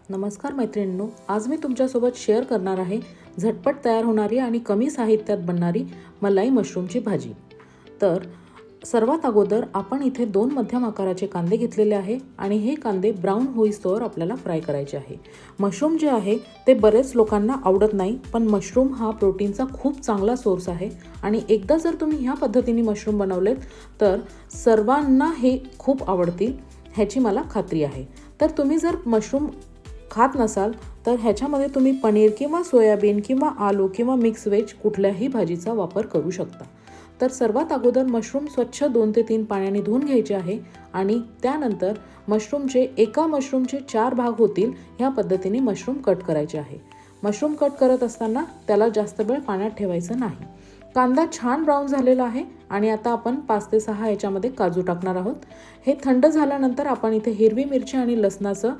नमस्कार मैत्रिणींनो, आज मी तुमच्यासोबत शेअर करणार आहे झटपट तयार होणारी आणि कमी साहित्यात बनणारी मलाई मशरूमची भाजी। तर सर्वात अगोदर आपण इथे 2 मध्यम आकाराचे कांदे घेतलेले आहे आणि हे कांदे ब्राऊन होईस्तोवर आपल्याला फ्राय करायचे आहे। मशरूम जे आहे ते बरेच लोकांना आवडत नाही, पण मशरूम हा प्रोटीनचा खूप चांगला सोर्स आहे आणि एकदा जर तुम्ही ह्या पद्धतीने मशरूम बनवलेत तर सर्वांना हे खूप आवडतील ह्याची मला खात्री आहे। तर तुम्ही जर मशरूम खात नसाल तर ह्याच्यामध्ये तुम्ही पनीर किंवा सोयाबीन किंवा आलू किंवा मिक्स वेज कुठल्याही भाजीचा वापर करू शकता। तर सर्वात अगोदर मशरूम स्वच्छ 2 ते 3 पाण्याने धुवून घ्यायचे आहे आणि त्यानंतर एका मशरूमचे 4 भाग होतील ह्या पद्धतीने मशरूम कट करायचे आहे। मशरूम कट करत असताना त्याला जास्त वेळ पाण्यात ठेवायचं नाही। कांदा छान ब्राऊन झालेला आहे आणि आता आपण 5 ते 6 ह्याच्यामध्ये काजू टाकणार आहोत। हे थंड झाल्यानंतर आपण इथे हिरवी मिरची आणि लसणाचं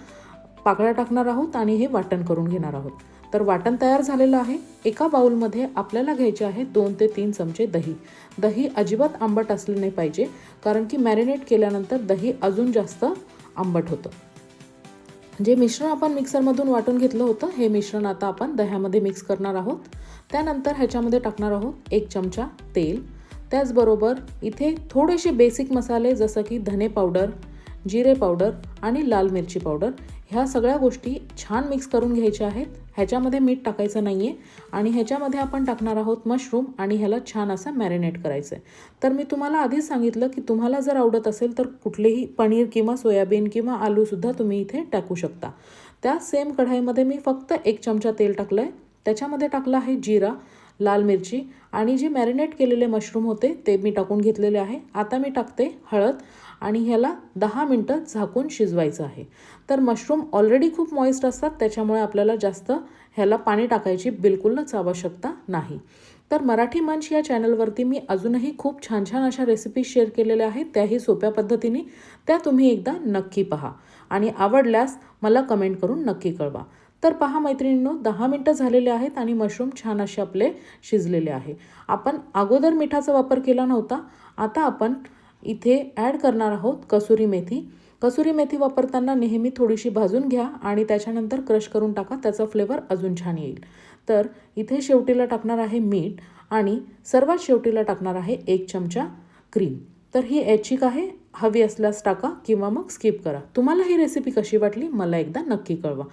पाकळ्या टाकणार आहोत आणि हे वाटण करून घेणार आहोत। तर वाटण तयार झालेलं आहे। एका बाउलमध्ये आपल्याला घ्यायचे आहे 2 ते 3 चमचे दही। दही अजिबात आंबट असले नाही पाहिजे, कारण की मॅरिनेट केल्यानंतर दही अजून जास्त आंबट होतं। जे मिश्रण आपण मिक्सरमधून वाटून घेतलं होतं हे मिश्रण आता आपण दह्यामध्ये मिक्स करणार आहोत। त्यानंतर ह्याच्यामध्ये टाकणार आहोत 1 चमचा तेल। त्याचबरोबर इथे थोडेसे बेसिक मसाले जसं की धने पावडर, जिरे पावडर आणि लाल मिरची पावडर ह्या सगळ्या गोष्टी छान मिक्स करून घ्यायच्या आहेत। ह्याच्यामध्ये मीठ टाकायचं नाहीये आणि ह्याच्यामध्ये आपण टाकणार आहोत मशरूम आणि ह्याला छान असं मॅरिनेट करायचं आहे। तर मी तुम्हाला आधीच सांगितलं की तुम्हाला जर आवडत असेल तर कुठलेही पनीर किंवा सोयाबीन किंवा आलू सुद्धा तुम्ही इथे टाकू शकता। त्या सेम कढईमध्ये मी फक्त 1 चमचा तेल टाकलंय। त्याच्यामध्ये टाकलं आहे जिरा, लाल मिरची आणि जे मॅरिनेट केलेले मशरूम होते ते मी टाकून घेतलेले आहे। आता मी टाकते हळद आणि ह्याला 10 मिनिटं झाकून शिजवायचं आहे। तर मशरूम ऑलरेडी खूप मॉइस्ट असतात, त्याच्यामुळे आपल्याला जास्त ह्याला पाणी टाकायची बिलकुलच आवश्यकता नाही। तर मराठी मंच या चॅनलवरती मी अजूनही खूप छान छान अशा रेसिपी शेअर केलेल्या आहेत, त्याही सोप्या पद्धतीने। त्या तुम्ही एकदा नक्की पहा आणि आवडल्यास मला कमेंट करून नक्की कळवा। तर पहा मैत्रिणींनो, 10 मिनिटं झालेले आहेत आणि मशरूम छान असे आपले शिजलेले आहे। आपण अगोदर मिठाचा वापर केला नव्हता। आता आपण इथे ॲड करणार आहोत कसुरी मेथी। कसुरी मेथी वापरताना नेहमी थोडीशी भाजून घ्या आणि त्याच्यानंतर क्रश करून टाका, त्याचा फ्लेवर अजून छान येईल। तर इथे शेवटीला टाकणार आहे मीठ आणि सर्वात शेवटीला टाकणार आहे 1 चमचा क्रीम। तर ही ऐच्छिक आहे, हवी असल्यास टाका किंवा मग स्किप करा। तुम्हाला ही रेसिपी कशी वाटली मला एकदा नक्की कळवा।